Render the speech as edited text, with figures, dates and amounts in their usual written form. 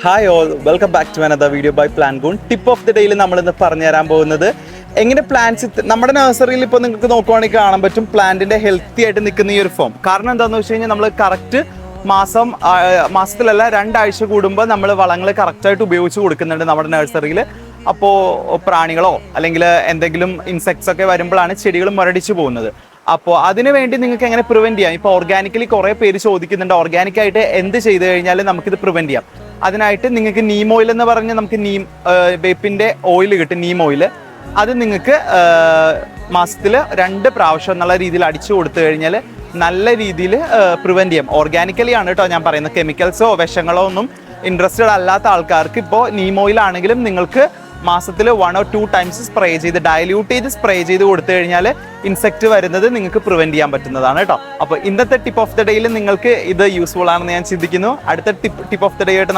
Hi all, welcome back to another video by പ്ലാൻഗൂൺ. Tip of the ഡേയിൽ നമ്മളിന്ന് പറഞ്ഞു തരാൻ പോകുന്നത് എങ്ങനെ പ്ലാന്റ്സ് നമ്മുടെ നഴ്സറിയിൽ ഇപ്പോൾ നിങ്ങൾക്ക് നോക്കുവാണെങ്കിൽ കാണാൻ പറ്റും പ്ലാന്റിന്റെ ഹെൽത്തി ആയിട്ട് നിൽക്കുന്ന ഈ ഒരു ഫോം. കാരണം എന്താണെന്ന് വെച്ച് കഴിഞ്ഞാൽ നമ്മൾ കറക്റ്റ് മാസത്തിലല്ല 2 ആഴ്ച കൂടുമ്പോൾ നമ്മൾ വളങ്ങൾ കറക്റ്റായിട്ട് ഉപയോഗിച്ച് കൊടുക്കുന്നുണ്ട് നമ്മുടെ നഴ്സറിയിൽ. അപ്പോൾ പ്രാണികളോ അല്ലെങ്കിൽ എന്തെങ്കിലും ഇൻസെക്ട്സ് ഒക്കെ വരുമ്പോഴാണ് ചെടികൾ മുരടിച്ചു പോകുന്നത്. അപ്പോൾ അതിന് വേണ്ടി നിങ്ങൾക്ക് എങ്ങനെ പ്രിവെൻറ്റ് ചെയ്യാം? ഇപ്പോൾ ഓർഗാനിക്കലി കുറേ പേര് ചോദിക്കുന്നുണ്ട് ഓർഗാനിക്കായിട്ട് എന്ത് ചെയ്ത് കഴിഞ്ഞാൽ നമുക്കിത് പ്രിവെൻറ്റ് ചെയ്യാം. അതിനായിട്ട് നിങ്ങൾക്ക് നീം ഓയിൽ എന്ന് പറഞ്ഞ് നമുക്ക് വേപ്പിൻ്റെ ഓയിൽ കിട്ടും, നീം ഓയിൽ. അത് നിങ്ങൾക്ക് മാസത്തിൽ 2 പ്രാവശ്യം എന്നുള്ള രീതിയിൽ അടിച്ചു കൊടുത്തു കഴിഞ്ഞാൽ നല്ല രീതിയിൽ പ്രിവെൻറ്റ് ചെയ്യാം. ഓർഗാനിക്കലി ആണ് കേട്ടോ ഞാൻ പറയുന്നത്. കെമിക്കൽസോ വിഷങ്ങളോ ഒന്നും ഇൻട്രസ്റ്റഡ് അല്ലാത്ത ആൾക്കാർക്ക് ഇപ്പോൾ നീം ഓയിൽ ആണെങ്കിലും നിങ്ങൾക്ക് മാസത്തിൽ 1 or 2 ടൈംസ് സ്പ്രേ ചെയ്ത് ഡയല്യൂട്ട് ചെയ്ത് സ്പ്രേ ചെയ്ത് കൊടുത്തു കഴിഞ്ഞാൽ ഇൻസെക്റ്റ് വരുന്നത് നിങ്ങൾക്ക് പ്രിവെൻറ്റ് ചെയ്യാൻ പറ്റുന്നതാണ് കേട്ടോ. അപ്പോൾ ഇന്നത്തെ ടിപ്പ് ഓഫ് ദി ഡേയിൽ നിങ്ങൾക്ക് ഇത് യൂസ്ഫുൾ ആണെന്ന് ഞാൻ ചിന്തിക്കുന്നു. അടുത്ത ടിപ്പ് ഓഫ് ദി ഡേ ആയിട്ട് നമ്മൾ